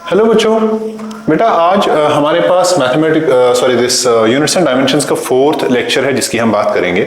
Hello बच्चों, बेटा आज हमारे पास दिस यूनिट्स एंड डायमेंशंस का फोर्थ लेक्चर है जिसकी हम बात करेंगे।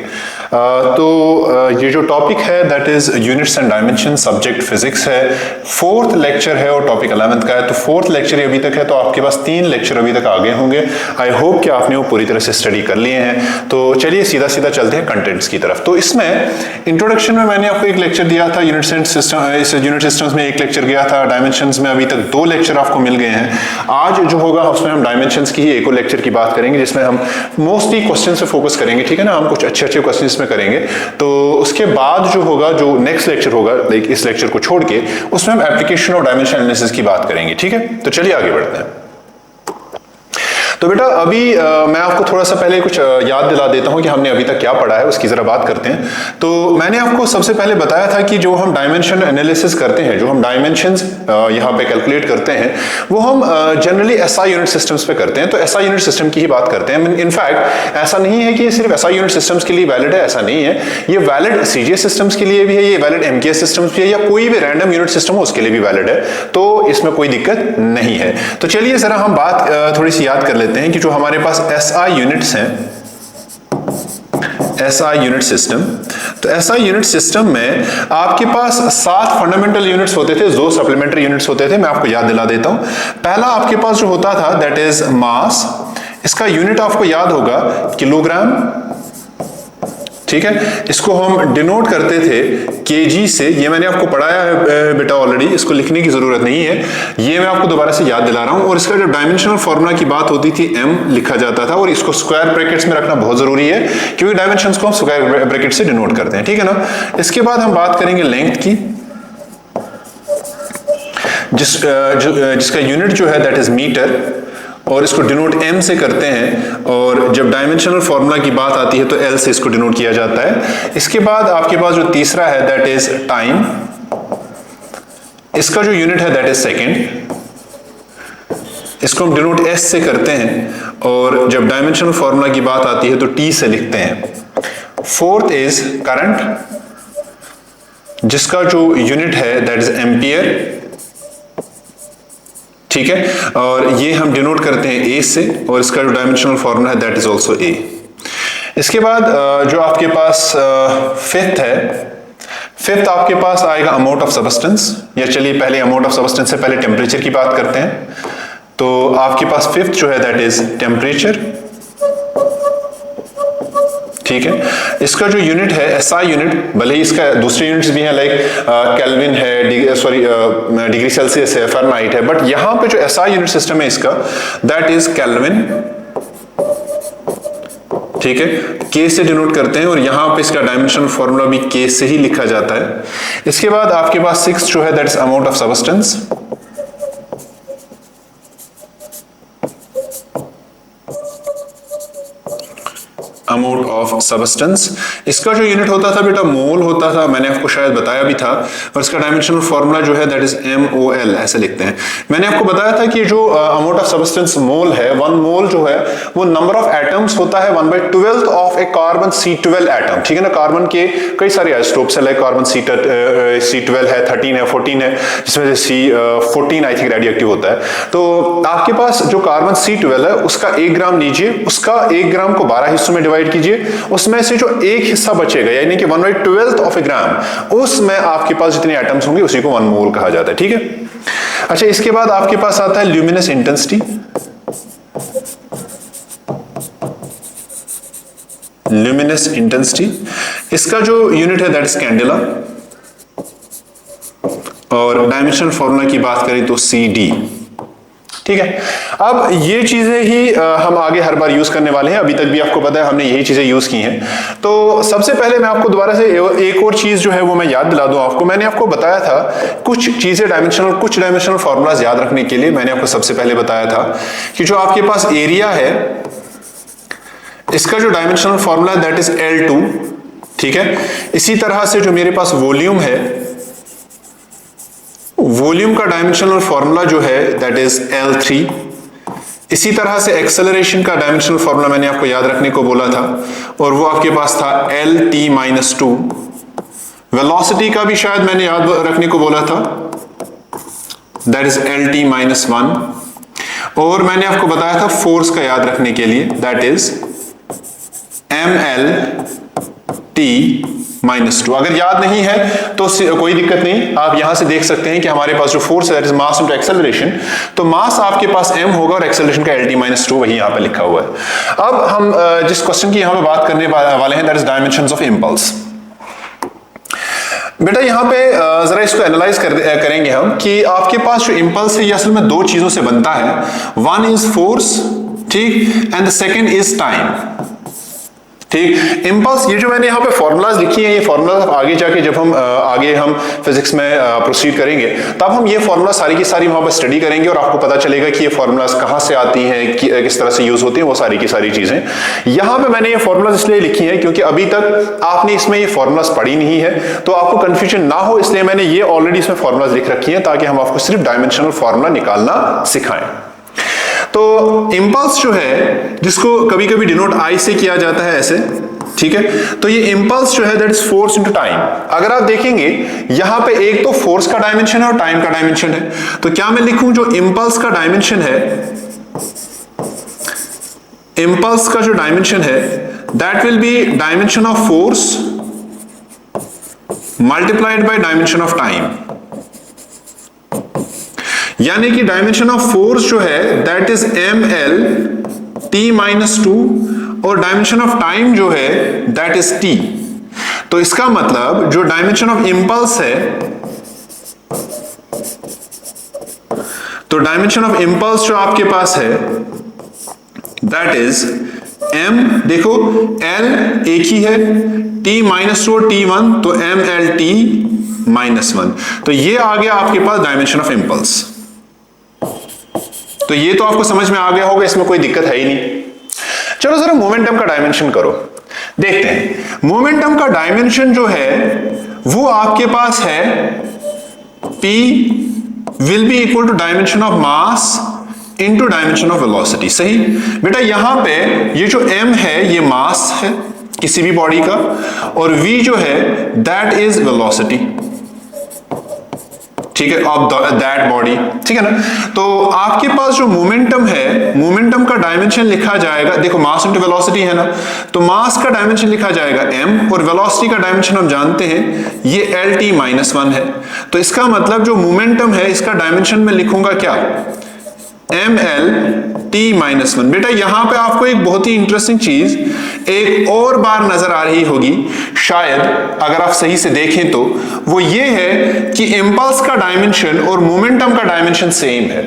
ये जो टॉपिक है that is units and dimension, subject physics है, फोर्थ लेक्चर है और टॉपिक 11th का है। तो फोर्थ लेक्चर अभी तक है, तो आपके पास 3 लेक्चर अभी तक आगे होंगे। आई होप कि आपने वो पूरी तरह से स्टडी कर लिए हैं। तो चलिए सीधा सीधा चलते हैं कंटेंट्स की तरफ। तो इसमें इंट्रोडक्शन में मैंने आपको एक लेक्चर दिया था, यूनिट्स एंड सिस्टम, इस यूनिट सिस्टम्स में एक लेक्चर गया था, डायमेंशंस में अभी तक 2 लेक्चर आपको मिल गए हैं। आज जो होगा उसमें हम डायमेंशंस की ही एक और लेक्चर की बात करेंगे, जिसमें हम मोस्टली क्वेश्चन से फोकस करेंगे, ठीक है ना। हम कुछ अच्छे अच्छे क्वेश्चन इसमें करेंगे। तो उसके बाद जो होगा, जो नेक्स्ट लेक्चर होगा, लाइक इस लेक्चर को छोड़ के, उसमें हम एप्लीकेशन ऑफ डायमेंशन एनालिसिस की बात करेंगे, ठीक है। तो चलिए आगे बढ़ते हैं। तो बेटा अभी मैं आपको थोड़ा सा पहले कुछ याद दिला देता हूं कि हमने अभी तक क्या पढ़ा है, उसकी जरा बात करते हैं। तो मैंने आपको सबसे पहले बताया था कि जो हम डायमेंशन एनालिसिस करते हैं, जो हम डायमेंशंस यहाँ पे कैलकुलेट करते हैं, वो हम जनरली एसआई यूनिट सिस्टम्स पे करते हैं। तो एसआई यूनिट सिस्टम की ही बात करते हैं। इनफैक्ट ऐसा नहीं है कि ये सिर्फ एसआई यूनिट सिस्टम्स के लिए वैलिड है, ऐसा नहीं है। ये वैलिड सीजीएस सिस्टम्स के लिए भी है, ये वैलिड एमकेएस सिस्टम्स भी है, या कोई भी रैंडम यूनिट सिस्टम हो उसके लिए भी वैलिड है। तो इसमें कोई दिक्कत नहीं है। तो चलिए जरा हम बात थोड़ी सी याद कर लेते हैं कि जो हमारे पास एसआई यूनिट्स हैं, एसआई यूनिट सिस्टम, तो एसआई यूनिट सिस्टम में आपके पास 7 फंडामेंटल यूनिट्स होते थे, 2 सप्लीमेंट्री यूनिट्स होते थे। मैं आपको याद दिला देता हूं। पहला आपके पास जो होता था दैट इज मास। इसका यूनिट आपको याद होगा किलोग्राम, ठीक है। इसको हम डिनोट करते थे केजी से। ये मैंने आपको पढ़ाया है बेटा ऑलरेडी, इसको लिखने की जरूरत नहीं है, ये मैं आपको दोबारा से याद दिला रहा हूं। और इसका जब डायमेंशनल फॉर्मूला की बात होती थी एम लिखा जाता था, और इसको स्क्वायर ब्रैकेट्स में रखना बहुत जरूरी है, क्योंकि डायमेंशंस को हम स्क्वायर ब्रैकेट से डिनोट करते हैं, ठीक है ना। इसके बाद हम बात करेंगे लेंथ की, जिसका यूनिट जो है दैट इज मीटर, और इसको डिनोट m से करते हैं। और जब डायमेंशनल फॉर्मूला की बात आती है तो l से इसको डिनोट किया जाता है। इसके बाद आपके पास जो तीसरा है दैट इज टाइम। इसका जो यूनिट है दैट इज सेकेंड। इसको हम डिनोट s से करते हैं, और जब डायमेंशनल फॉर्मूला की बात आती है तो t से लिखते हैं। फोर्थ इज करंट, जिसका जो यूनिट है दैट इज एम्पियर, ठीक है। और ये हम डिनोट करते हैं ए से, और इसका जो डायमेंशनल फॉर्मूला है दैट इज आल्सो ए। इसके बाद जो आपके पास फिफ्थ है, फिफ्थ आपके पास आएगा अमाउंट ऑफ सबस्टेंस। या चलिए पहले अमाउंट ऑफ सबस्टेंस से पहले टेम्परेचर की बात करते हैं। तो आपके पास फिफ्थ जो है दैट इज टेम्परेचर, ठीक है। इसका जो यूनिट है एसआई यूनिट, भले ही इसका दूसरे यूनिट्स भी हैं, लाइक केल्विन है, डिग्री सेल्सियस है, फ़ारेनहाइट है, बट यहां पे जो एसआई यूनिट सिस्टम है इसका दैट इज केल्विन, ठीक है। के से डिनोट करते हैं, और यहां पे इसका डायमेंशनल फॉर्मूला भी के से ही लिखा जाता है। इसके बाद आपके पास 6 जो है that is amount of substance. Amount of substance, इसका जो यूनिट होता था बेटा मोल होता था, मैंने आपको शायद बताया भी था। और इसका डायमेंशनल फॉर्मूला जो है दैट इज MOL, ऐसे लिखते हैं। मैंने आपको बताया था कि जो अमाउंट ऑफ सबस्टेंस मोल है, 1 मोल जो है वो नंबर ऑफ एटम्स होता है 1/12 of A carbon C12 atom, ठीक है ना। कार्बन के कई सारे आइसोटोप्स है, लाइक कार्बन C12 है, 13 है, 14 है, जिसमें से C14 आई थिंक रेडियोएक्टिव होता है। तो आपके पास जो कार्बन C12 है उसका 1 ग्राम लीजिए, उसका 1 ग्राम को 12 हिस्सों में डिवाइड कीजिए, उसमें से जो एक हिस्सा बचेगा, यानी कि 1/12 ऑफ ए ग्राम, उसमें आपके पास जितने एटम्स होंगे उसी को 1 मोल कहा जाता है, ठीक है। अच्छा, इसके बाद आपके पास आता है ल्यूमिनस इंटेंसिटी। ल्यूमिनस इंटेंसिटी, इसका जो यूनिट है दैट इज कैंडेला, और डायमेंशनल फॉर्मूला की बात करें तो CD, ठीक है। अब ये चीजें ही हम आगे हर बार यूज करने वाले हैं, अभी तक भी आपको पता है हमने यही चीजें यूज की हैं। तो सबसे पहले मैं आपको दोबारा से एक और चीज जो है वो मैं याद दिला दूं आपको। मैंने आपको बताया था कुछ चीजें कुछ डायमेंशनल फॉर्मूलाज याद रखने के लिए। मैंने आपको सबसे पहले बताया था कि जो आपके पास एरिया है, इसका जो डायमेंशनल फॉर्मूला है दैट इज L2, ठीक है। इसी तरह से जो मेरे पास वॉल्यूम है, वॉल्यूम का डायमेंशनल फॉर्मूला जो है दैट इज L3। इसी तरह से एक्सेलरेशन का डायमेंशनल फॉर्मूला मैंने आपको याद रखने को बोला था, और वो आपके पास था LT-2। वेलोसिटी का भी शायद मैंने याद रखने को बोला था, दैट इज LT माइनस 1, और मैंने आपको बताया था फोर्स का याद रखने के लिए, दैट इज MLT माइनस 2। अगर याद नहीं है तो कोई दिक्कत नहीं, आप यहां से देख सकते हैं कि हमारे पास जो फोर्स है that is mass into acceleration, तो मास आपके पास m होगा और एक्सेलरेशन का LT माइनस 2 वही यहां पे लिखा हुआ है। अब हम जिस क्वेश्चन की यहां पे बात करने वाले हैं that is dimensions of impulse. बेटा यहाँ पे जरा इसको एनालाइज करेंगे हम कि आपके पास जो इंपल्स है ये असल में दो चीजों से बनता है, वन इज फोर्स, ठीक, and the second is time, ठीक। इंपल्स, ये जो मैंने यहाँ पे फॉर्मूलाज लिखी हैं, ये फॉर्मूलाज आगे जाके जब हम आगे हम फिजिक्स में प्रोसीड करेंगे तब हम ये फॉर्मूला सारी की सारी वहां पर स्टडी करेंगे और आपको पता चलेगा कि ये फॉर्मूलाज कहाँ से आती हैं, किस तरह से यूज होती हैं, वो सारी की सारी चीजें। यहाँ पे मैंने ये फॉर्मूलाज इसलिए लिखी हैं क्योंकि अभी तक आपने इसमें ये फॉर्मूलाज पढ़ी नहीं है, तो आपको कंफ्यूजन ना हो इसलिए मैंने ये ऑलरेडी इसमें फॉर्मूलाज लिख रखी है ताकि हम आपको सिर्फ डायमेंशनल फॉर्मूला निकालना सिखाएं। तो इंपल्स जो है, जिसको कभी कभी डिनोट आई से किया जाता है ऐसे, ठीक है, तो ये इंपल्स जो है that is force into time. अगर आप देखेंगे यहां पे एक तो फोर्स का डायमेंशन है और टाइम का डायमेंशन है, तो क्या मैं लिखूं जो इंपल्स का डायमेंशन है, इंपल्स का जो डायमेंशन है that will be dimension of force multiplied by dimension of time, यानी कि डायमेंशन ऑफ फोर्स जो है दैट इज MLT माइनस 2 और डायमेंशन ऑफ टाइम जो है दैट इज T। तो इसका मतलब जो डायमेंशन ऑफ इंपल्स है, तो डायमेंशन ऑफ इंपल्स जो आपके पास है दैट इज M, देखो L एक ही है, T माइनस 2 T1, तो MLT माइनस 1, तो ये आ गया आपके पास डायमेंशन ऑफ इंपल्स। तो ये तो आपको समझ में आ गया होगा, इसमें कोई दिक्कत है ही नहीं। चलो जरा मोमेंटम का डायमेंशन करो, देखते हैं। मोमेंटम का डायमेंशन जो है वो आपके पास है P will be equal to dimension of mass into dimension of velocity. सही बेटा, यहां पे ये जो m है ये मास है किसी भी बॉडी का, और v जो है दैट इज वेलोसिटी, ठीक है, ऑफ दैट बॉडी, ठीक है ना। तो आपके पास जो मोमेंटम है, मोमेंटम का डायमेंशन लिखा जाएगा, देखो मास इनटू वेलोसिटी है ना, तो मास का डायमेंशन लिखा जाएगा m और वेलोसिटी का डायमेंशन हम जानते हैं ये LT माइनस 1 है। तो इसका मतलब जो मोमेंटम है इसका डायमेंशन में लिखूंगा क्या, MLT माइनस 1। बेटा यहां पे आपको एक बहुत ही इंटरेस्टिंग चीज एक और बार नजर आ रही होगी शायद, अगर आप सही से देखें तो वो ये है कि इंपल्स का डायमेंशन और मोमेंटम का डायमेंशन सेम है,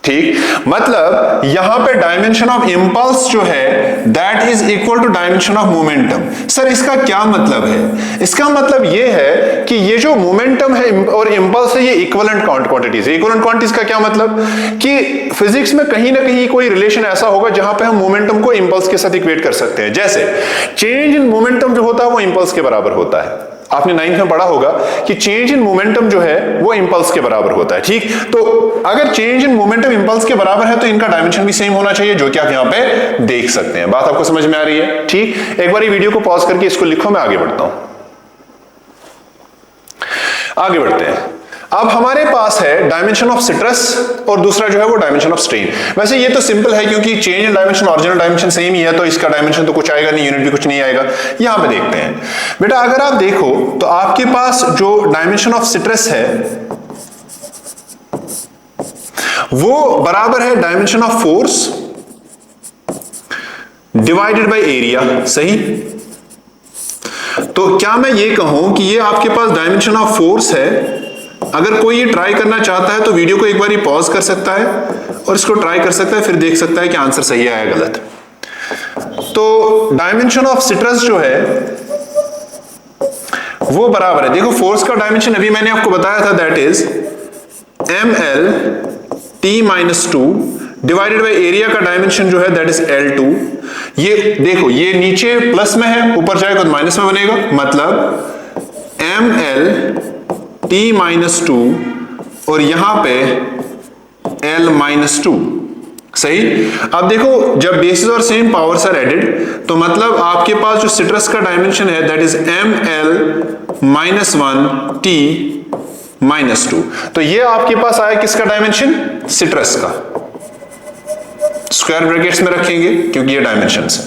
ठीक। मतलब यहां पे डायमेंशन ऑफ इंपल्स जो है that is equal to dimension of momentum. Sir इसका क्या मतलब है? इसका मतलब ये है कि ये जो मोमेंटम है और इंपल्स है ये इक्विवेलेंट क्वांटिटीज है। इक्विवेलेंट क्वांटिटीज का क्या मतलब कि फिजिक्स में कहीं ना कहीं कोई रिलेशन ऐसा होगा जहां पे हम मोमेंटम को इंपल्स के साथ इक्वेट कर सकते हैं। जैसे चेंज इन मोमेंटम जो होता है वो इंपल्स के बराबर होता है। आपने 9th में पढ़ा होगा कि चेंज इन मोमेंटम जो है वो इंपल्स के बराबर होता है, ठीक। तो अगर चेंज इन मोमेंटम इंपल्स के बराबर है तो इनका डायमेंशन भी सेम होना चाहिए, जो कि आप यहां पे देख सकते हैं। बात आपको समझ में आ रही है, ठीक। एक बार ये वीडियो को पॉज करके इसको लिखो, मैं आगे बढ़ता हूं। आगे बढ़ते हैं। अब हमारे पास है डायमेंशन ऑफ स्ट्रेस और दूसरा जो है वो डायमेंशन ऑफ स्ट्रेन। वैसे ये तो सिंपल है क्योंकि change in dimension original dimension same ही है, तो इसका डायमेंशन तो कुछ आएगा नहीं, यूनिट भी कुछ नहीं आएगा। यहां पे देखते हैं बेटा, अगर आप देखो तो आपके पास जो डायमेंशन ऑफ स्ट्रेस है वो बराबर है dimension of force divided by area. सही, तो क्या मैं ये कहूं कि ये आपके पास डायमेंशन ऑफ फोर्स है? अगर कोई ये ट्राई करना चाहता है तो वीडियो को एक बार पॉज कर सकता है और इसको ट्राई कर सकता है, फिर देख सकता है कि आंसर सही है या गलत। तो डायमेंशन ऑफ स्ट्रेस जो है वो बराबर है, देखो फोर्स का डायमेंशन अभी मैंने आपको बताया था that is MLT minus 2 divided by area का डायमेंशन जो है दैट इज L2। ये देखो ये नीचे प्लस में है, ऊपर जाएगा तो माइनस में बनेगा, मतलब MLT माइनस 2 और यहां पे L माइनस 2। सही, अब देखो जब बेसिस और सेम पावर्स आर एडेड तो मतलब आपके पास जो स्ट्रेस का डायमेंशन है that is ML minus 1 T -2। तो ये आपके पास आया किसका डायमेंशन? सिट्रस का। स्क्वायर ब्रैकेट्स में रखेंगे क्योंकि ये डायमेंशंस है।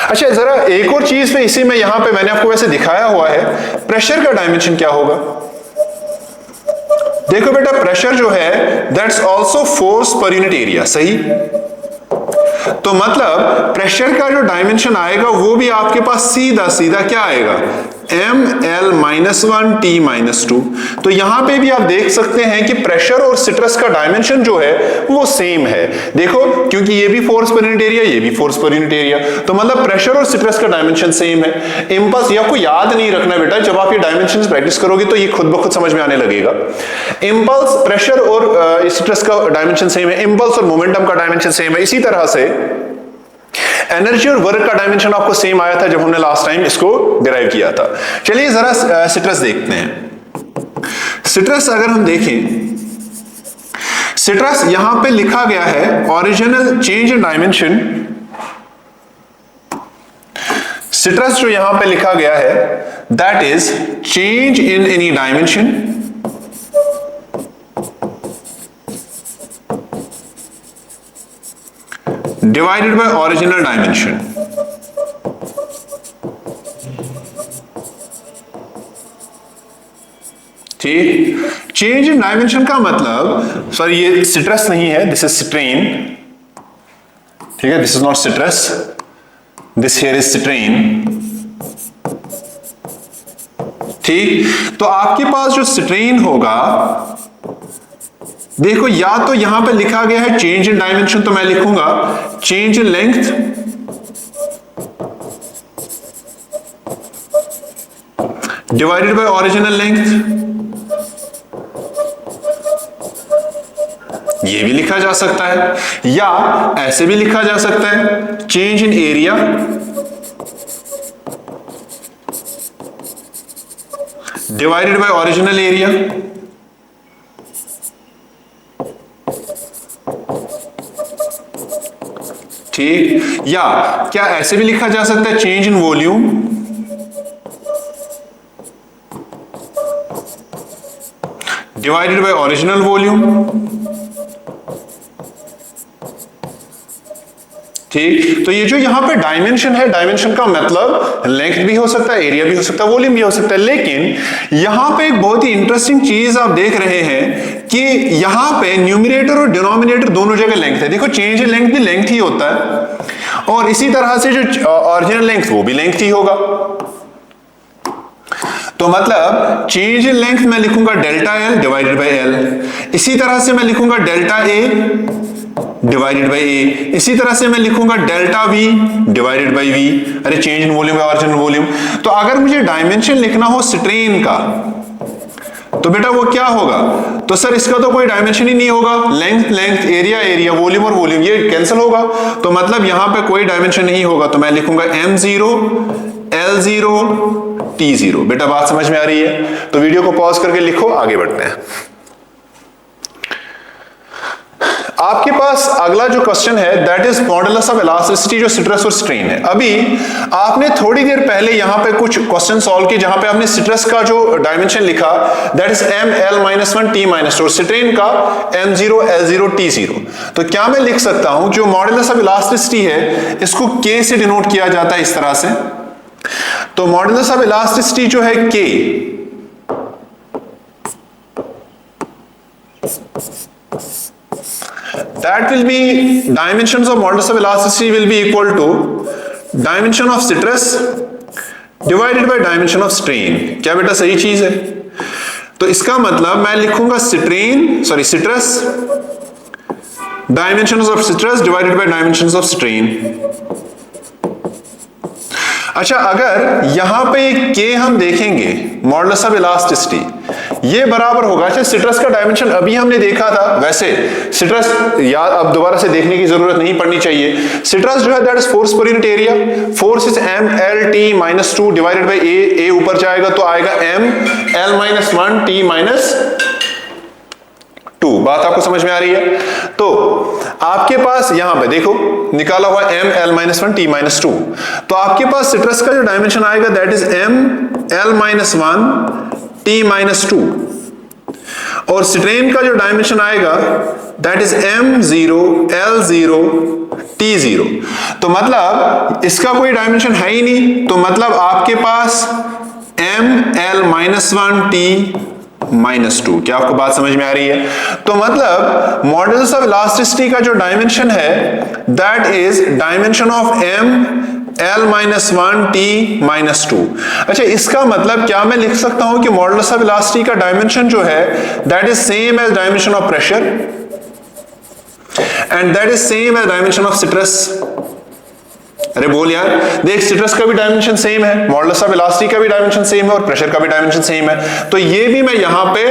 अच्छा, जरा एक और चीज पे इसी में यहां पे मैंने आपको वैसे दिखाया हुआ है, प्रेशर का डायमेंशन क्या होगा। देखो बेटा, प्रेशर जो है that's also force per unit area, सही। तो मतलब प्रेशर का जो डायमेंशन आएगा वो भी आपके पास सीधा सीधा क्या आएगा? ml-1 t-2। तो यहां पे भी आप देख सकते हैं कि प्रेशर और सिट्रस का डायमेंशन जो है वो सेम है। देखो, क्योंकि ये भी फोर्स पर यूनिट एरिया, ये भी फोर्स पर यूनिट एरिया, तो मतलब प्रेशर और सिट्रस का डायमेंशन सेम है। इंपल्स, ये आपको याद नहीं रखना बेटा, जब आप ये डायमेंशन प्रैक्टिस करोगे तो ये खुद ब खुद समझ में आने लगेगा। इंपल्स, प्रेशर और सिट्रस का डायमेंशन सेम है, इंपल्स और मोमेंटम का डायमेंशन सेम है। इसी तरह से एनर्जी और वर्क का डायमेंशन आपको सेम आया था जब हमने लास्ट टाइम इसको डिराइव किया था। चलिए जरा सिट्रस देखते हैं। सिट्रस अगर हम देखें, सिट्रस यहां पे लिखा गया है original change in dimension. Citrus जो यहां पे लिखा गया है that is change in any dimension divided by original dimension। ठीक, चेंज इन डायमेंशन का मतलब, सॉरी ये सिट्रस नहीं है, दिस इज स्ट्रेन। ठीक है, this is not citrus, this here is strain. ठीक, तो आपके पास जो स्ट्रेन होगा, देखो या तो यहां पे लिखा गया है चेंज इन डायमेंशन, तो मैं लिखूंगा change in length divided by original length. ये भी लिखा जा सकता है, या ऐसे भी लिखा जा सकता है change in area divided by original area. ठीक, या क्या ऐसे भी लिखा जा सकता है change in volume divided by original volume. ठीक, तो ये जो यहां पे डायमेंशन है, डायमेंशन का मतलब लेंथ भी हो सकता है, एरिया भी हो सकता है, वॉल्यूम भी हो सकता है। लेकिन यहां पे एक बहुत ही इंटरेस्टिंग चीज आप देख रहे हैं कि यहां पे न्यूमरेटर और डिनोमिनेटर दोनों जगह लेंथ है। देखो, चेंज इन लेंथ भी लेंथ ही होता है, और इसी तरह से जो ओरिजिनल लेंथ वो भी लेंथ ही होगा। तो मतलब चेंज इन लेंथ मैं लिखूंगा delta L divided by L, इसी तरह से मैं लिखूंगा delta A divided by A, इसी तरह से मैं लिखूंगा delta V divided by V. अरे change in volume by original volume. तो अगर मुझे डायमेंशन लिखना हो स्ट्रेन का, तो बेटा वो क्या होगा? तो सर इसका तो कोई डायमेंशन ही नहीं होगा, length length, area area, volume और वॉल्यूम, ये कैंसिल होगा। तो मतलब यहां पे कोई डायमेंशन नहीं होगा, तो मैं लिखूंगा m0 l0 t0। बेटा बात समझ में आ रही है? तो वीडियो को पॉज करके लिखो, आगे बढ़ते हैं। आपके पास अगला जो क्वेश्चन है that is modulus of elasticity, जो सिट्रस और स्ट्रेन है। अभी आपने थोड़ी देर पहले यहां पे कुछ क्वेश्चन सॉल्व किए जहां पे आपने सिट्रस का जो डायमेंशन लिखा दैट इज ml-1 t-2 और स्ट्रेन का m0 l0 t0। तो क्या मैं लिख सकता हूं जो मॉडुलस ऑफ इलास्टिसिटी है इसको k से डिनोट किया जाता है इस तरह से। तो मॉडुलस ऑफ इलास्टिसिटी जो है k, that will be dimensions of modulus of elasticity will be equal to dimension of stress divided by dimension of strain। क्या बेटा सही चीज है? तो इसका मतलब मैं लिखूंगा stress dimensions of stress divided by dimensions of strain। अच्छा, अगर यहां पे k हम देखेंगे मॉडुलस ऑफ इलास्टिसिटी, ये बराबर होगा, अच्छा सिट्रस का डायमेंशन अभी हमने देखा था, वैसे सिट्रस याद अब दोबारा से देखने की जरूरत नहीं पड़नी चाहिए। सिट्रस जो है that is force per unit area, force is mlt-2 divided by a ऊपर जाएगा तो आएगा ml-1 t-2। बात आपको समझ में आ रही है? तो आपके पास यहां पे देखो निकाला हुआ ml-1 t-2, तो आपके पास सिट्रस का जो डायमेंशन आएगा दैट इज ml-1 t-2। और स्ट्रेन का जो डायमेंशन आएगा that is m0 l0 t0। तो मतलब इसका कोई डायमेंशन है ही नहीं, तो मतलब आपके पास m l-1 t-2। क्या आपको बात समझ में आ रही है? तो मतलब मॉडुलस ऑफ इलास्टिसिटी का जो डायमेंशन है that is dimension of m l-1 t-2। अच्छा, इसका मतलब क्या मैं लिख सकता हूं कि मॉडुलस ऑफ इलास्टिसिटी का डायमेंशन जो है that is same as dimension of pressure and that is same as dimension of stress. अरे बोल यार, देख स्ट्रेस का भी डायमेंशन सेम है, मॉडुलस ऑफ इलास्टिसिटी का भी डायमेंशन सेम है और प्रेशर का भी डायमेंशन सेम है, तो ये भी मैं यहां पे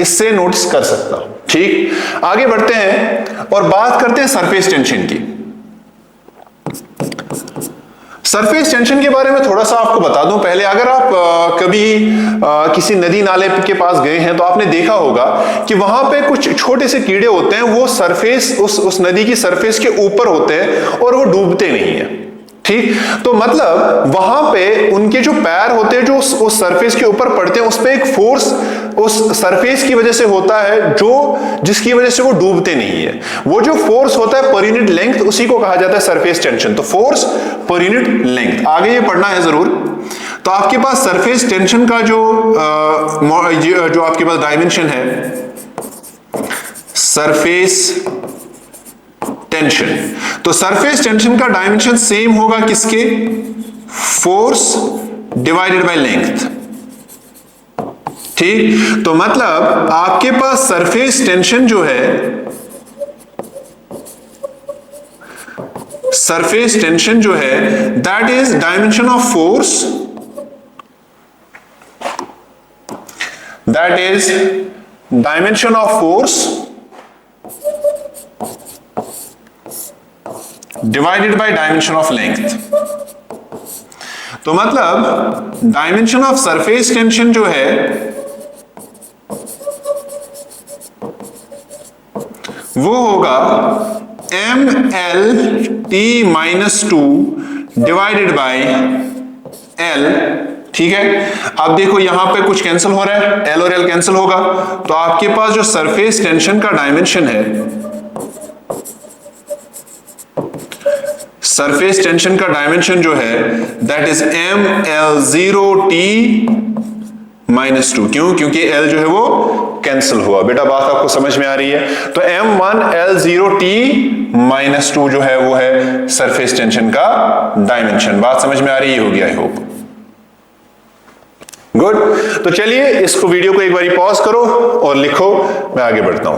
इससे नोटिस कर सकता हूं। ठीक, आगे बढ़ते हैं और बात करते हैं सरफेस टेंशन की। सरफेस टेंशन के बारे में थोड़ा सा आपको बता दूं पहले। अगर आप कभी किसी नदी नाले के पास गए हैं तो आपने देखा होगा कि वहां पे कुछ छोटे से कीड़े होते हैं, वो सरफेस उस नदी की सरफेस के ऊपर होते हैं और वो डूबते नहीं है। ठीक, तो मतलब वहां पे उनके जो पैर होते हैं जो उस सरफेस के ऊपर पड़ते हैं, उस पे एक फोर्स उस सरफेस की वजह से होता है जो जिसकी वजह से वो डूबते नहीं है। वो जो फोर्स होता है पर यूनिट लेंथ, उसी को कहा जाता है सरफेस टेंशन। तो फोर्स पर यूनिट लेंथ आगे ये पढ़ना है जरूर। तो आपके पास सरफेस टेंशन का जो आपके पास डायमेंशन है सरफेस टेंशन, तो सरफेस टेंशन का डायमेंशन सेम होगा किसके? Force divided by length. ठीक, तो मतलब आपके पास सरफेस टेंशन जो है, सरफेस टेंशन जो है that is dimension of force, that is dimension of force divided by dimension of length. तो मतलब डायमेंशन ऑफ सरफेस टेंशन जो है वो होगा ml-t-2 डिवाइडेड बाय l। ठीक है, अब देखो यहां पे कुछ कैंसिल हो रहा है, l और l कैंसिल होगा, तो आपके पास जो सरफेस टेंशन का डायमेंशन है, सरफेस टेंशन का डायमेंशन जो है दैट इज ml0 t-2। क्यों? क्योंकि l जो है वो कैंसिल हुआ। बेटा बात आपको समझ में आ रही है? तो m1l0 t-2 जो है वो है सरफेस टेंशन का डायमेंशन। बात समझ में आ रही होगी आई होप। गुड, तो चलिए इसको वीडियो को एक बार पॉज करो और लिखो, मैं आगे बढ़ता हूं।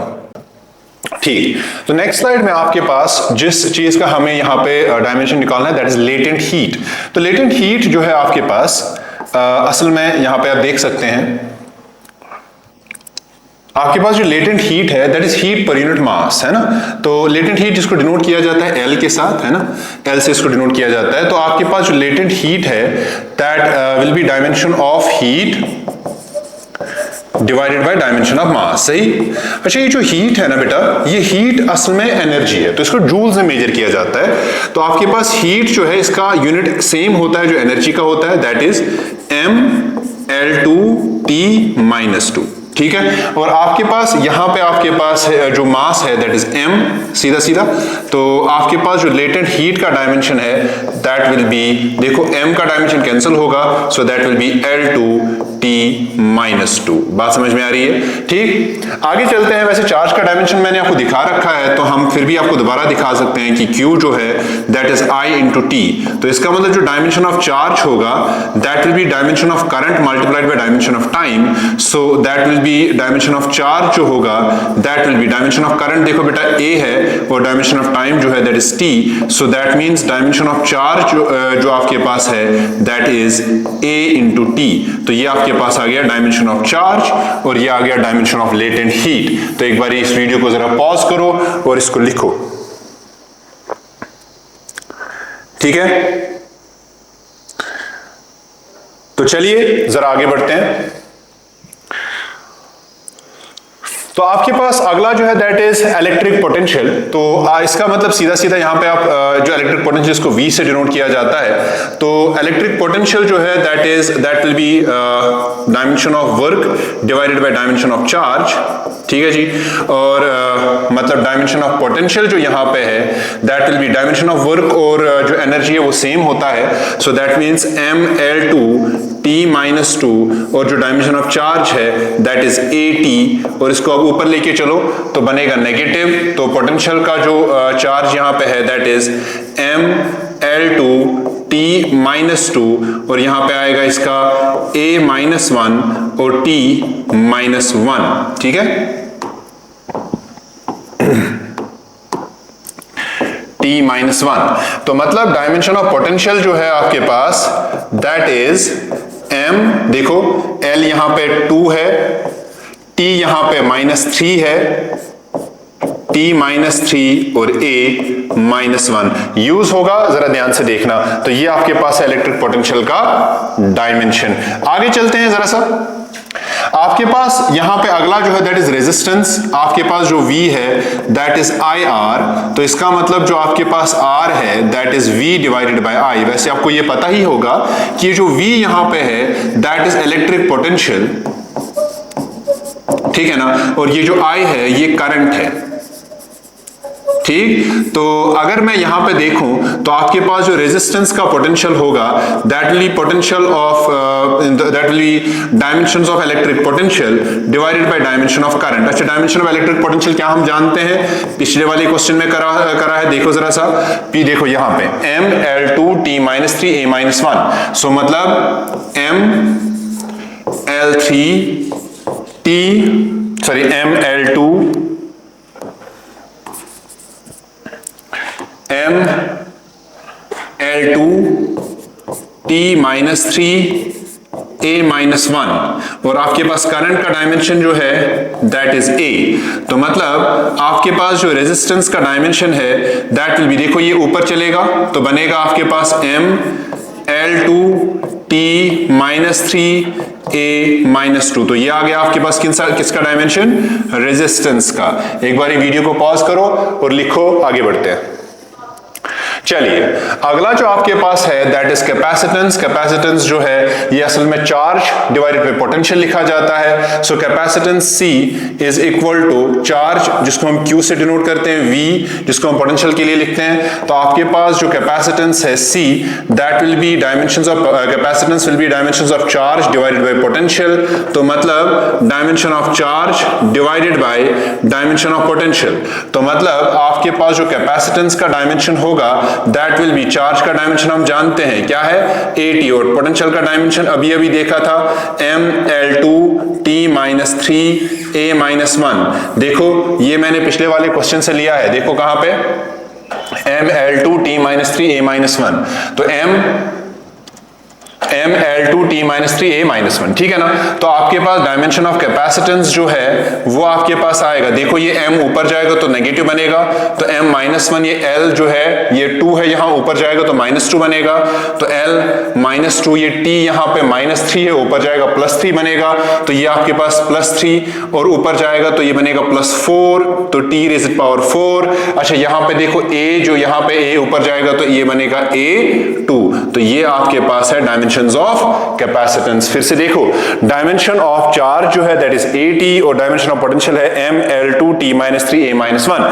ठीक, तो नेक्स्ट स्लाइड में आपके पास जिस चीज का हमें यहां पे डायमेंशन निकालना है दैट इज लेटेंट हीट। तो लेटेंट हीट जो है आपके पास असल में यहां पे आप देख सकते हैं, आपके पास जो लेटेंट हीट है that is heat per unit mass, है ना। तो लेटेंट हीट जिसको डिनोट किया जाता है L के साथ, है ना, L से इसको डिनोट किया जाता है। तो आपके पास जो लेटेंट हीट है that will be dimension of heat divided by dimension of मास। सही। अच्छा, ये जो हीट है ना बेटा, ये हीट असल में एनर्जी है, तो इसको जूल्स में मेजर किया जाता है। तो आपके पास हीट जो है इसका यूनिट सेम होता है जो एनर्जी का होता है, दैट इज ml2t-2। ठीक है, और आपके पास यहां पे आपके पास है जो मास है दैट इज m, सीधा सीधा। तो आपके पास जो लेटेंट हीट का डायमेंशन है दैट विल बी, देखो m का डायमेंशन कैंसिल होगा, so that will B L2t-2। बात समझ में आ रही है? ठीक, आगे चलते हैं। वैसे चार्ज का डायमेंशन मैंने आपको दिखा रखा है, तो हम फिर भी आपको दोबारा दिखा सकते हैं कि Q जो है that is I into T। तो इसका मतलब जो डायमेंशन ऑफ चार्ज होगा that will be dimension of current multiplied by dimension of time. So that will be dimension of charge जो होगा that will be dimension of current, देखो बेटा A है, और डायमेंशन ऑफ टाइम जो है that is T। So that means dimension of charge जो आपके पास है that is A into T। तो ये आपके पास आ गया डायमेंशन ऑफ चार्ज और ये आ गया डायमेंशन ऑफ लेटेंट हीट। तो एक बार इस वीडियो को जरा पॉज करो और इसको लिखो। ठीक है, तो चलिए जरा आगे बढ़ते हैं। तो आपके पास अगला जो है दैट इज इलेक्ट्रिक पोटेंशियल। तो इसका मतलब सीधा सीधा यहाँ पे आप जो इलेक्ट्रिक पोटेंशियल इसको V से डिनोट किया जाता है। तो इलेक्ट्रिक पोटेंशियल जो है that will be dimension of work divided by dimension of charge, ठीक है जी। और मतलब डायमेंशन ऑफ पोटेंशियल जो यहाँ पे है that will be dimension of work, और जो एनर्जी है वो सेम होता है। So that means mL2 T-2, और जो डायमेंशन ऑफ चार्ज है दैट इज AT, और इसको अब ऊपर लेके चलो तो बनेगा नेगेटिव। तो पोटेंशियल का जो चार्ज यहाँ पे है दैट इज mL2 T-2, और यहाँ पे आएगा इसका A-1 और T-1, ठीक है। T-1, तो मतलब डायमेंशन ऑफ पोटेंशियल जो है आपके पास दैट इज M, देखो L यहां पे 2 है, T यहां पे -3 है, T-3 और A-1 यूज होगा, जरा ध्यान से देखना। तो ये आपके पास है इलेक्ट्रिक पोटेंशियल का डायमेंशन। आगे चलते हैं जरा सा। आपके पास यहां पे अगला जो है दैट इज रेजिस्टेंस। आपके पास जो V है दैट इज IR, तो इसका मतलब जो आपके पास R है that is V divided by I। वैसे आपको ये पता ही होगा कि जो V यहां पे है दैट इज इलेक्ट्रिक पोटेंशियल, ठीक है ना, और ये जो I है ये करंट है, ठीक। तो अगर मैं यहां पे देखूं तो आपके पास जो रेजिस्टेंस का पोटेंशियल होगा that will B potential of that will B dimensions of electric potential divided by dimension of current. अच्छा, डायमेंशन ऑफ इलेक्ट्रिक पोटेंशियल क्या हम जानते हैं, पिछले वाले क्वेश्चन में करा है, देखो जरा सा P, देखो यहां पे mL2 T-3 A-1, सो मतलब mL2 T-3 A-1, और आपके पास करंट का डायमेंशन जो है दैट इज A। तो मतलब आपके पास जो रेजिस्टेंस का डायमेंशन है दैट विल बी, देखो ये ऊपर चलेगा तो बनेगा आपके पास mL2 T-3 A-2, तो ये आ गया आपके पास किसका डायमेंशन, रेजिस्टेंस का। एक बार वीडियो को पॉज करो और लिखो, आगे बढ़ते हैं। चलिए अगला जो आपके पास है दैट इज कैपेसिटेंस। कैपेसिटेंस जो है ये असल में चार्ज डिवाइडेड बाय पोटेंशियल लिखा जाता है। So capacitance C is equal to charge, जिसको हम Q से डिनोट करते हैं, V जिसको हम पोटेंशियल के लिए लिखते हैं। तो आपके पास जो कैपेसिटेंस है C that will B dimensions of capacitance will be dimensions of charge divided by potential. तो मतलब dimension of charge divided by dimension of potential. तो मतलब आपके पास जो कैपेसिटेंस का डायमेंशन होगा दैट विल बी, चार्ज का डायमेंशन हम जानते हैं क्या है AT, और पोटेंशियल का डायमेंशन अभी देखा था mL2 T-3 A-1। देखो ये मैंने पिछले वाले क्वेश्चन से लिया है, देखो कहां पे mL2 T-3 A-1, तो mL2 T-3 A-1, ठीक है ना। तो आपके पास डायमेंशन ऑफ कैपेसिटेंस जो है वो आपके पास आएगा, देखो ये M ऊपर जाएगा तो नेगेटिव बनेगा, तो M-1, ये L जो है ये 2 है, यहां ऊपर जाएगा तो -2 बनेगा, तो L-2, ये T यहां पे -3 है, ऊपर जाएगा +3 बनेगा, तो ये आपके पास +3, और ऊपर जाएगा तो ये बनेगा +4, तो T⁴। अच्छा यहां पे देखो A, जो यहां पे A ऊपर जाएगा तो ये बनेगा A2, तो ये आपके पास है डायमेंशन ऑफ कैपेसिटेंस। फिर से देखो डायमेंशन ऑफ चार्ज जो है दैट इज AT, और डायमेंशन ऑफ पोटेंशियल है mL2 T-3 A-1।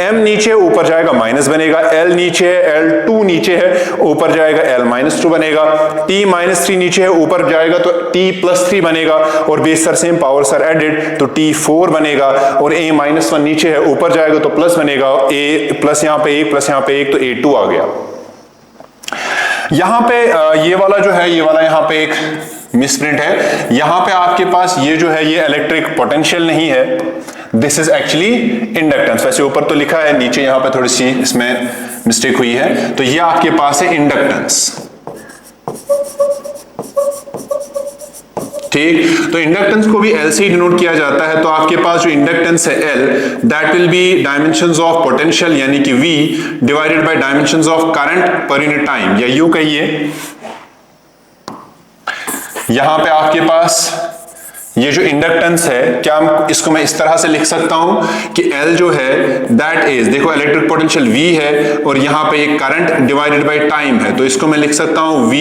M नीचे ऊपर जाएगा माइनस बनेगा, L नीचे है, L2 नीचे है ऊपर जाएगा L-2 बनेगा, T-3 नीचे है ऊपर जाएगा तो T+3 बनेगा, और base sir same power sir added तो T4 बनेगा, और A-1 नीचे है ऊपर जाएगा तो प्लस बनेगा, A प्लस यहां पे 1 प्लस यहां पे 1 तो A2 आ गया। यहां पे ये वाला जो है, ये वाला यहां पे एक मिसप्रिंट है, यहां पे आपके पास ये जो है ये इलेक्ट्रिक पोटेंशियल नहीं है, दिस इज एक्चुअली इंडक्टेंस। वैसे ऊपर तो लिखा है, नीचे यहां पे थोड़ी सी इसमें मिस्टेक हुई है, तो ये आपके पास है इंडक्टेंस, ठीक। तो इंडक्टेंस को भी L से डिनोट किया जाता है, तो आपके पास जो इंडक्टेंस है L that will B dimensions of potential यानी कि V divided by dimensions of current per unit time, या यूं कहिए यहां पे आपके पास ये जो इंडक्टेंस है, क्या इसको मैं इस तरह से लिख सकता हूं कि L जो है दैट इज, देखो इलेक्ट्रिक पोटेंशियल V है और यहां पे एक करंट डिवाइडेड बाय टाइम है, तो इसको मैं लिख सकता हूं V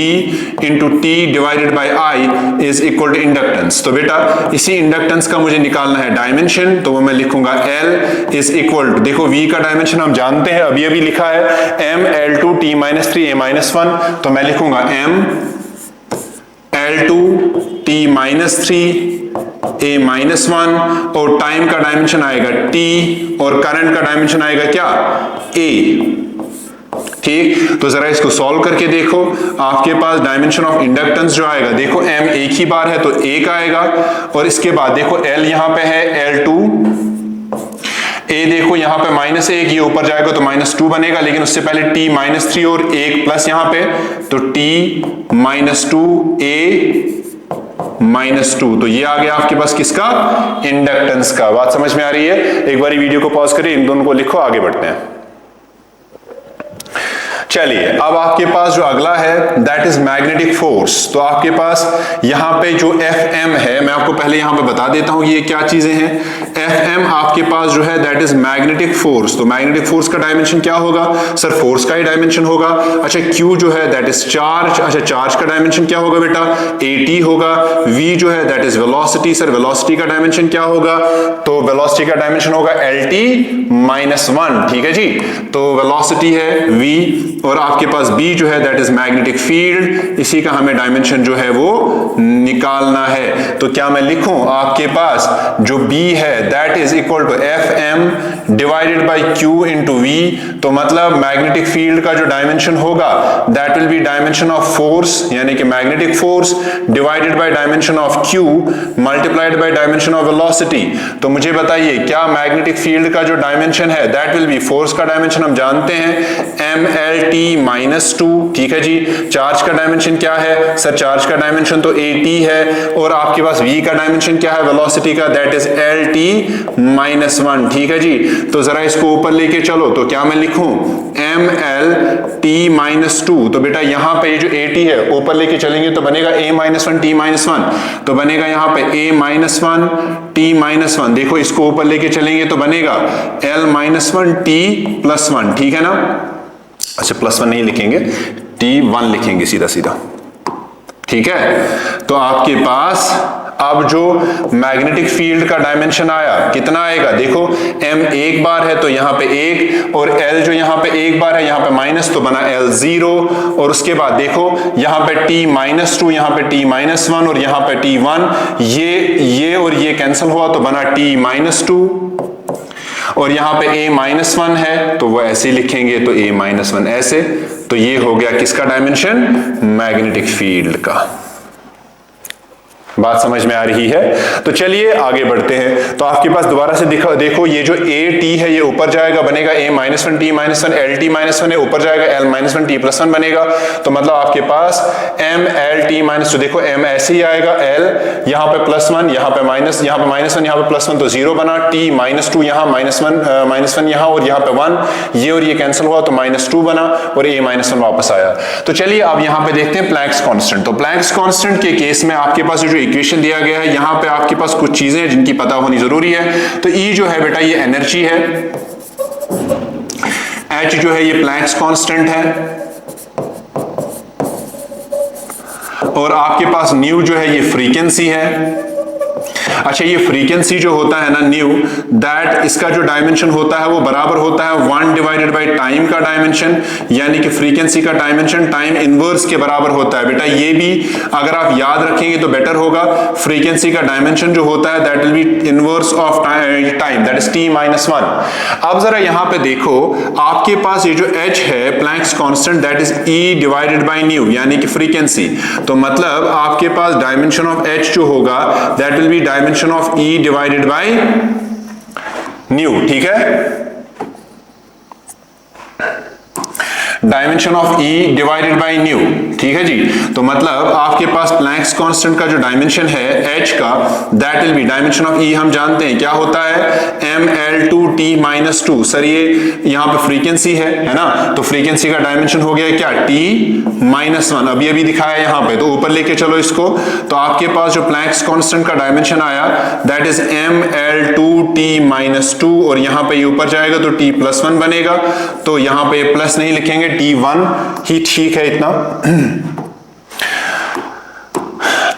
into T divided by I is equal to inductance. तो बेटा इसी इंडक्टेंस का मुझे निकालना है डायमेंशन, तो वो मैं लिखूंगा L इज इक्वल टू, देखो V का डायमेंशन हम जानते हैं, अभी अभी लिखा है ML2 T-3 A-1, तो मैं लिखूंगा ML2 T-3 A-1 और टाइम का डायमेंशन आएगा T और करंट का डायमेंशन आएगा क्या, A। ठीक, तो जरा इसको सॉल्व करके देखो, आपके पास डायमेंशन ऑफ इंडक्टेंस जो आएगा, देखो M एक ही बार है तो 1 आएगा, और इसके बाद देखो L यहां पे है L2, A देखो यहां पे -1, ये ऊपर जाएगा तो -2 बनेगा, लेकिन उससे पहले T-3 और 1 प्लस यहां पे, तो T-2 A-2, तो ये आ गया आपके पास किसका, इंडक्टेंस का। बात समझ में आ रही है? एक बार वीडियो को पॉज करिए, इन दोनों को लिखो, आगे बढ़ते हैं। चलिए अब आपके पास जो अगला है दैट इज मैग्नेटिक फोर्स। तो आपके पास यहां पे जो Fm है, मैं आपको पहले यहां पे बता देता हूं कि ये क्या चीजें हैं। Fm आपके पास जो है दैट इज मैग्नेटिक फोर्स। तो मैग्नेटिक फोर्स का डायमेंशन क्या होगा सर, फोर्स का ही डायमेंशन होगा। अच्छा Q जो है दैट इज चार्ज। अच्छा चार्ज का डायमेंशन क्या होगा बेटा, AT होगा। V जो है that is velocity. Sir velocity का डायमेंशन क्या होगा, तो वेलोसिटी का डायमेंशन होगा LT-1, ठीक है जी। तो वेलोसिटी है V, और आपके पास B जो है दैट इज मैग्नेटिक फील्ड, इसी का हमें डायमेंशन जो है वो निकालना है। तो क्या मैं लिखूं, आपके पास जो B है that is equal to Fm divided by Q into V। तो मतलब मैग्नेटिक फील्ड का जो डायमेंशन होगा that will be dimension of force, यानी कि magnetic force divided by dimension of Q multiplied by dimension of velocity. तो मुझे बताइए क्या मैग्नेटिक फील्ड का जो डायमेंशन है दैट विल बी, फोर्स का डायमेंशन हम जानते हैं MLT-2, ठीक है जी। चार्ज का डायमेंशन क्या है सर, चार्ज का डायमेंशन तो AT है, और आपके पास V का डायमेंशन क्या है वेलोसिटी का, दैट इज LT-1, ठीक है जी। तो जरा इसको ऊपर लेके चलो, तो क्या मैं लिखूं MLT-2। तो बेटा यहां पे ये जो AT है ऊपर लेके चलेंगे तो बनेगा A-1 T-1, तो बनेगा यहां पे A-1 T-1। देखो इसको ऊपर लेके चलेंगे तो बनेगा L-1 T+1, ठीक है ना। अच्छा +1 नहीं लिखेंगे, T1 लिखेंगे सीधा सीधा, ठीक है। तो आपके पास अब जो मैग्नेटिक फील्ड का डायमेंशन आया कितना आएगा, देखो M एक बार है तो यहां पे 1, और L जो यहां पे एक बार है यहां पे माइनस, तो बना L0, और उसके बाद देखो यहां पे T-2, यहां पे T-1 और यहां पे T1, ये और ये कैंसिल हुआ तो बना T-2, और यहां पे A-1 है तो वो ऐसे लिखेंगे, तो A-1 ऐसे। तो ये हो गया किसका डायमेंशन, मैग्नेटिक फील्ड का। बात समझ में आ रही है? तो चलिए आगे बढ़ते हैं। तो आपके पास दोबारा से देखो ये जो AT है ये ऊपर जाएगा, बनेगा A-1 T-1, LT-1 है ऊपर जाएगा L-1 T+1 बनेगा। तो मतलब आपके पास MLT-, तो देखो M ऐसे ही आएगा, L यहां पे +1, यहां पे माइनस, यहां पे -1, यहां पे +1, तो 0 बना। T-2 यहां -1 यहां, और यहां पे 1, ये और ये कैंसिल हुआ तो -2 बना, और A-1 वापस आया। तो चलिए अब यहां पे देखते हैं प्लैंक्स कांस्टेंट। तो प्लैंक्स कांस्टेंट के केस में आपके पास जो इक्वेशन दिया गया है, यहां पे आपके पास कुछ चीजें हैं जिनकी पता होनी जरूरी है। तो E जो है बेटा ये एनर्जी है, H जो है ये प्लैंक्स कांस्टेंट है, और आपके पास न्यू जो है ये फ्रीक्वेंसी है। अच्छा ये फ्रीक्वेंसी जो होता है ना न्यू, दैट इसका जो डायमेंशन होता है वो बराबर होता है 1 डिवाइडेड बाय टाइम का डायमेंशन, यानी कि फ्रीक्वेंसी का डायमेंशन टाइम इनवर्स के बराबर होता है। बेटा ये भी अगर आप याद रखेंगे तो बेटर होगा। फ्रीक्वेंसी का डायमेंशन जो होता है that will B inverse of time, that is T-1। अब जरा यहां पे देखो आपके पास ये जो H है Planck's constant, that is E divided by new, यानी कि फ्रीक्वेंसी। तो मतलब आपके पास डायमेंशन ऑफ H जो होगा that will be dimension of E divided by new, ठीक है। Dimension of E divided by new, ठीक है जी। तो मतलब आपके पास प्लैंक्स कांस्टेंट का जो डायमेंशन है h का, that will be dimension of E हम जानते हैं क्या होता है, ml2t-2। सर ये यहाँ पे फ्रीक्वेंसी है ना, तो फ्रीक्वेंसी का डायमेंशन हो गया क्या, t-1। अभी अभी दिखाया यहाँ पे, तो ऊपर लेके चलो इसको, तो आपके पास जो प्लैंक्स कांस्टेंट का डायमेंशन आया दैट इज ml2t-2, और यहाँ पे ऊपर जाएगा तो t+1 बनेगा। तो यहाँ पे प्लस नहीं लिखेंगे, t1 ही ठीक है इतना।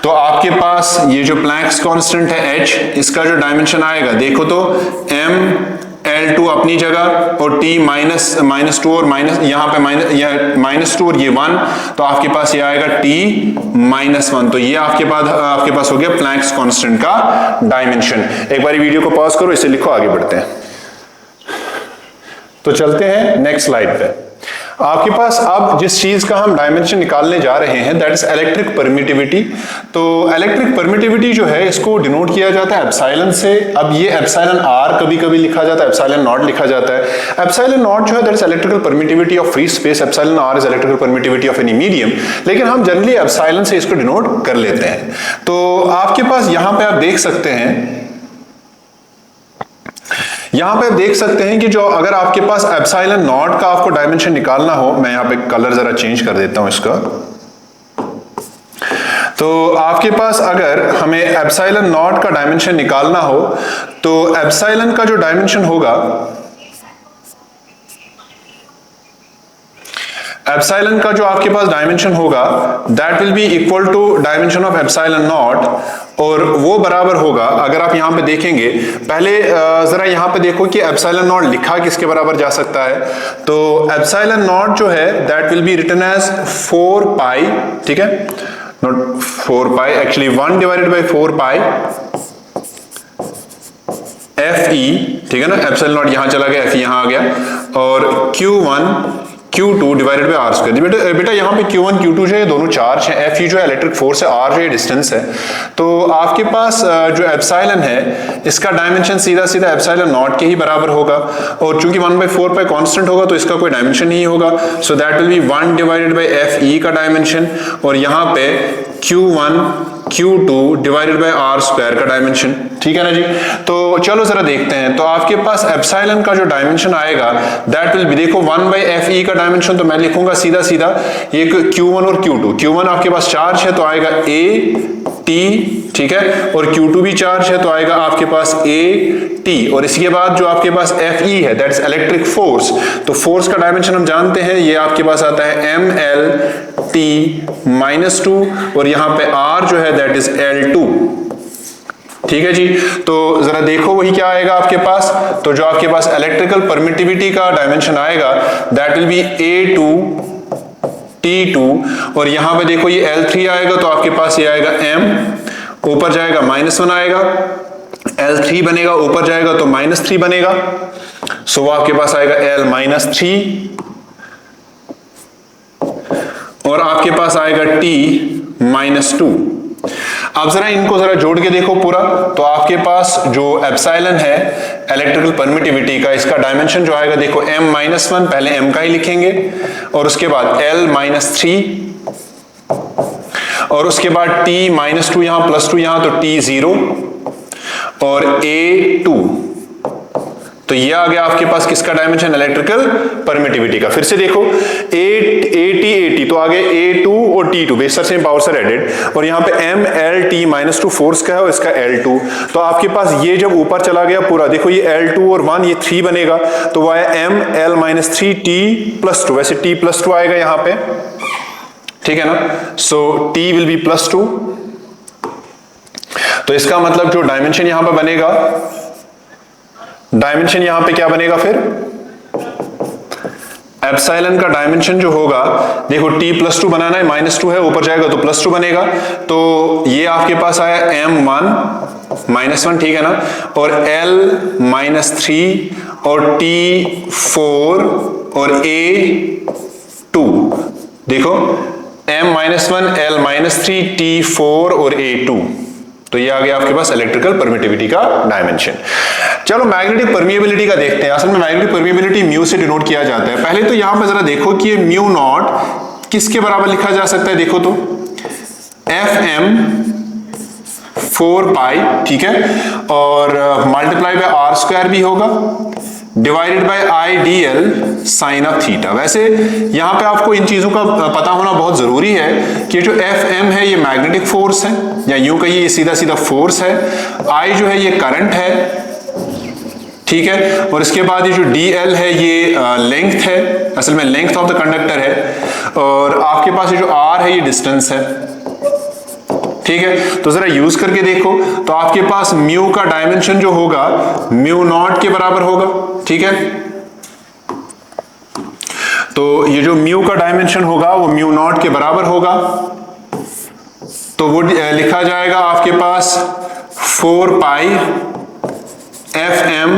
तो आपके पास ये जो प्लैंक्स कांस्टेंट है h, इसका जो डायमेंशन आएगा देखो तो ml2 अपनी जगह और t -2 और माइनस यहाँ पे -2 और ये 1, तो आपके पास ये आएगा t-1। तो ये आपके पास हो गया प्लैंक्स कांस्टेंट का डायमेंशन। एक बार वीडियो को पॉज करो, इसे लिखो, आगे बढ़ते हैं। तो चलते हैं नेक्स्ट स्लाइड पे। आपके पास अब जिस चीज का हम डायमेंशन निकालने जा रहे हैं दैट इज इलेक्ट्रिक परमिटिविटी। तो इलेक्ट्रिक परमिटिविटी जो है इसको डिनोट किया जाता है एप्सिलॉन से। अब ये एप्सिलॉन आर कभी कभी लिखा जाता है, एप्सिलॉन नॉट लिखा जाता है। एप्सिलॉन नॉट जो है that is electrical permittivity of free space, epsilon R is electrical permittivity of any medium, लेकिन हम जनरली एप्सिलॉन से इसको डिनोट कर लेते हैं। तो आपके पास यहां पे आप देख सकते हैं, यहां पे आप देख सकते हैं कि जो अगर आपके पास एप्सिलॉन नॉट का आपको डायमेंशन निकालना हो, मैं यहां पे कलर जरा चेंज कर देता हूं इसका। तो आपके पास अगर हमें एप्सिलॉन नॉट का डायमेंशन निकालना हो तो एप्सिलॉन का जो डायमेंशन होगा, एप्सिलॉन का जो आपके पास डायमेंशन होगा that will be equal to dimension of epsilon nought, और वो बराबर होगा, अगर आप यहां पे देखेंगे, पहले जरा यहां पे देखो कि एप्सिलॉन नॉट लिखा किसके बराबर जा सकता है। तो एप्सिलॉन नॉट जो है that will be written as 4 pi, ठीक है, not 4 pi actually 1 divided by 4 pi FE, ठीक है ना, एप्सिलॉन नॉट यहां चला गया, FE यहां आ गया, और Q1 Q2 divided by r square. बेटा यहाँ पे Q1 Q2 जो है दोनों चार्ज है, Fe जो है इलेक्ट्रिक फोर्स है, R जो है डिस्टेंस है। तो आपके पास जो एप्सिलॉन है इसका डायमेंशन सीधा सीधा एप्सिलॉन नॉट के ही बराबर होगा, और चूंकि 1/4 पाई कांस्टेंट होगा तो इसका कोई डायमेंशन नहीं होगा, so that will B 1 divided bye Fe का डायमेंशन, और यहाँ पे Q1 Q2 divided by r square का डायमेंशन, ठीक है ना जी। तो चलो जरा देखते हैं। तो आपके पास एप्सिलॉन का जो डायमेंशन आएगा दैट विल बी, देखो 1/Fe का डायमेंशन तो मैं लिखूंगा सीधा सीधा ये Q1 और Q2। Q1 आपके पास चार्ज है तो आएगा A T, ठीक है, और Q2 भी चार्ज है तो आएगा आपके पास A T, और इसके बाद जो आपके पास Fe है दैट इज इलेक्ट्रिक फोर्स। तो फोर्स का डायमेंशन हम जानते हैं, ये आपके पास आता है ml-2, और यहां पे R जो है दैट इज L2, ठीक है जी। तो जरा देखो वही क्या आएगा आपके पास, तो जो आपके पास इलेक्ट्रिकल परमिटिविटी का डायमेंशन आएगा that will B A2 T2, और यहां पे देखो ये L3 आएगा तो आपके पास ये आएगा M, ऊपर जाएगा -1 आएगा, L3 बनेगा, ऊपर जाएगा तो -3 बनेगा, सो वो आपके पास आएगा L-3, और आपके पास आएगा T-2। अब जरा इनको जरा जोड़ के देखो पूरा, तो आपके पास जो एप्सिलॉन है इलेक्ट्रिकल परमिटिविटी का, इसका डायमेंशन जो आएगा देखो M-1, पहले M का ही लिखेंगे, और उसके बाद L-3, और उसके बाद T-2 यहां +2 यहां, तो T0 और A2। तो ये आ गया आपके पास किसका डायमेंशन, इलेक्ट्रिकल परमिटिविटी का। फिर से देखो AT तो आगे A2 और T2 बेशर से पावर से एडेड, और यहाँ पे ml-t-2 फोर्स का है और इसका L2। तो आपके पास ये जब ऊपर चला गया पूरा, देखो ये L2 और 1 ये 3 बनेगा, तो वो है ml-3t+2, वैसे t+2 आएगा यहाँ पे, ठीक है ना, सो t विल बी +2। तो इसका मतलब जो डायमेंशन यहां पे बनेगा, डायमेंशन यहां पे क्या बनेगा, फिर एप्सिलॉन का डायमेंशन जो होगा, देखो t+2 बनाना है, -2 है, ऊपर जाएगा तो +2 बनेगा, तो ये आपके पास आया M1-1, ठीक है ना, और L-3 और T4 और A2, देखो M-1, L-3, T4 और A2, तो ये आ गया आपके पास इलेक्ट्रिकल परमिटिविटी का डायमेंशन। चलो मैग्नेटिक परमिएबिलिटी का देखते हैं। असल में मैग्नेटिक परमिएबिलिटी म्यू से डिनोट किया जाता है। पहले तो यहां पर जरा देखो कि ये म्यू नॉट किसके बराबर लिखा जा सकता है, देखो तो FM 4 पाई, ठीक है, और मल्टीप्लाई बाय आर स्क्वायर भी होगा divided by IDL sine of theta. वैसे यहां पे आपको इन चीजों का पता होना बहुत जरूरी है कि जो FM है ये मैग्नेटिक फोर्स है, या यूं कहिए ये सीधा सीधा फोर्स है, I जो है ये करंट है, ठीक है, और इसके बाद ये जो DL है ये लेंथ है, असल में लेंथ ऑफ द कंडक्टर है, और आपके पास ये जो R है ये डिस्टेंस है, ठीक है। तो जरा यूज करके देखो तो आपके पास म्यू का डायमेंशन जो होगा म्यू नॉट के बराबर होगा, ठीक है। तो ये जो म्यू का डायमेंशन होगा वो म्यू नॉट के बराबर होगा, तो वो लिखा जाएगा आपके पास 4 pi FM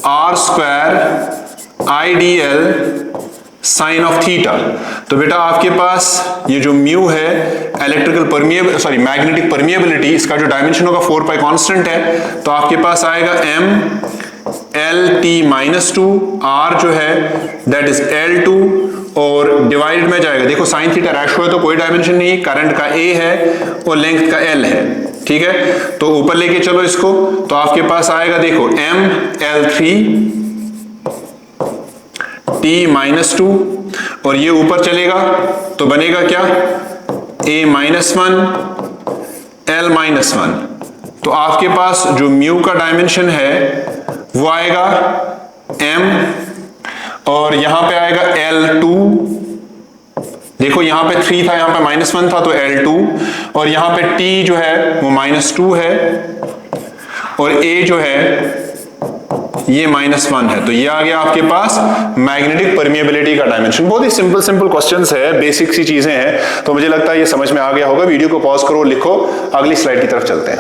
R square IDL sine of theta. तो बेटा आपके पास ये जो म्यू है इलेक्ट्रिकल मैग्नेटिक परमिएबिलिटी, इसका जो डायमेंशन होगा 4 पाई कांस्टेंट है, तो आपके पास आएगा M LT-2, R जो है दैट इज L2, और डिवाइड में जाएगा, देखो साइन थीटा रेशो है तो कोई डायमेंशन नहीं, करंट का A है और लेंथ का L है, ठीक है। तो ऊपर लेके चलो इसको, तो आपके पास आएगा देखो M L3 T-2, और ये ऊपर चलेगा तो बनेगा क्या A-1 L-1। तो आपके पास जो म्यू का डायमेंशन है वो आएगा M, और यहां पे आएगा L2, देखो यहां पे 3 था, यहां पे -1 था तो L2, और यहां पे T जो है वो -2 है, और A जो है ये -1 है। तो ये आ गया आपके पास मैग्नेटिक परमिएबिलिटी का डायमेंशन। बहुत ही सिंपल क्वेश्चंस है, बेसिक सी चीजें हैं, तो मुझे लगता है ये समझ में आ गया होगा। वीडियो को पॉज करो, लिखो, अगली स्लाइड की तरफ चलते हैं।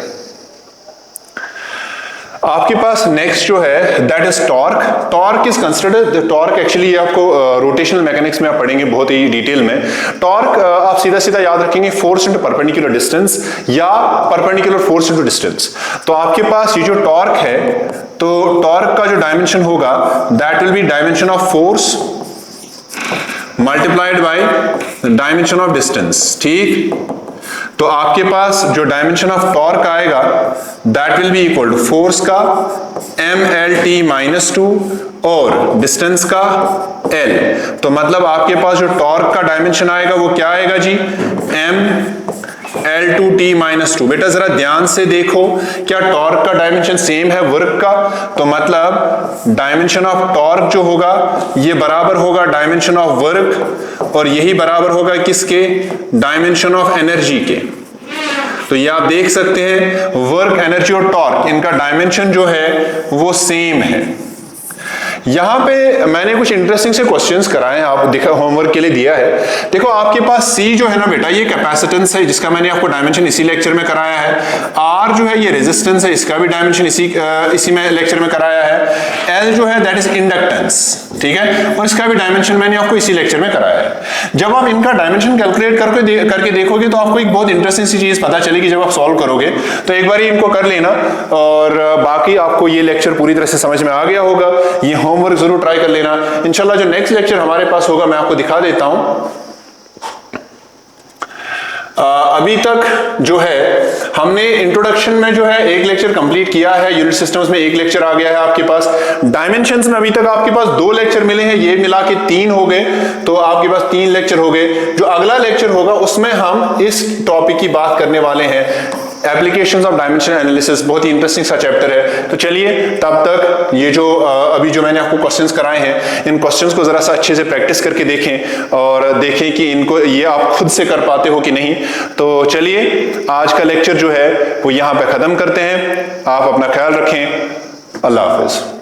आपके पास नेक्स्ट जो है that is torque. Torque is considered, torque actually आपको रोटेशनल मैकेनिक्स में आप पढ़ेंगे बहुत ही डिटेल में। टॉर्क आप सीधा सीधा याद रखेंगे फोर्स इनटू परपेंडिकुलर डिस्टेंस या परपेंडिकुलर फोर्स इनटू डिस्टेंस। तो आपके पास ये जो टॉर्क है, तो टॉर्क का जो डायमेंशन होगा that will be dimension of force multiplied by dimension of distance, ठीक। तो आपके पास जो डायमेंशन ऑफ टॉर्क आएगा that will be equal to force का MLT-2 और डिस्टेंस का L। तो मतलब आपके पास जो टॉर्क का डायमेंशन आएगा वो क्या आएगा जी, ML2T-2। बेटा जरा ध्यान से देखो, क्या टॉर्क का डायमेंशन सेम है वर्क का? तो मतलब डायमेंशन ऑफ टॉर्क जो होगा ये बराबर होगा डायमेंशन ऑफ वर्क, और यही बराबर होगा किसके, डायमेंशन ऑफ एनर्जी के। तो ये आप देख सकते हैं वर्क, एनर्जी और टॉर्क इनका डायमेंशन जो है वो सेम है। यहां पे मैंने कुछ इंटरेस्टिंग से क्वेश्चंस कराए हैं, आप देखा होमवर्क के लिए दिया है। देखो आपके पास C जो है ना बेटा ये कैपेसिटेंस है जिसका मैंने आपको डायमेंशन इसी लेक्चर में कराया है। R जो है ये रेजिस्टेंस है, इसका भी डायमेंशन इसी में लेक्चर में कराया है। L जो है दैट इज इंडक्टेंस, ठीक है, और इसका भी डायमेंशन मैंने आपको इसी लेक्चर में कराया है। जब आप इनका डायमेंशन कैलकुलेट करके देखोगे तो आपको एक बहुत इंटरेस्टिंग सी चीज पता चलेगी जब आप सॉल्व करोगे। तो एक बार इनको कर लेना, और बाकी आपको ये लेक्चर पूरी तरह से समझ में आ गया होगा। ये होमवर्क जरूर ट्राई कर लेना। इंशाल्लाह जो नेक्स्ट लेक्चर हमारे पास होगा मैं आपको दिखा देता हूं। अभी तक जो है हमने इंट्रोडक्शन में जो है एक लेक्चर कंप्लीट किया है, यूनिट सिस्टम्स में एक लेक्चर आ गया है आपके पास। डायमेंशंस में अभी तक आपके पास 2 लेक्चर मिले हैं, ये मिला के 3 हो गए, तो आपके पास 3 लेक्चर हो गए। जो अगला लेक्चर होगा उसमें हम इस टॉपिक की बात करने वाले हैं, एप्लीकेशंस ऑफ डायमेंशन एनालिसिस। बहुत ही इंटरेस्टिंग सा चैप्टर है। तो चलिए तब तक ये जो अभी जो मैंने आपको क्वेश्चंस कराए हैं इन क्वेश्चंस को जरा सा अच्छे से प्रैक्टिस करके देखें और देखें कि इनको ये आप खुद से कर पाते हो कि नहीं। तो चलिए आज का लेक्चर जो है वो यहाँ पे खत्म करते हैं। आप अपना ख्याल रखें। अल्लाह हाफिज।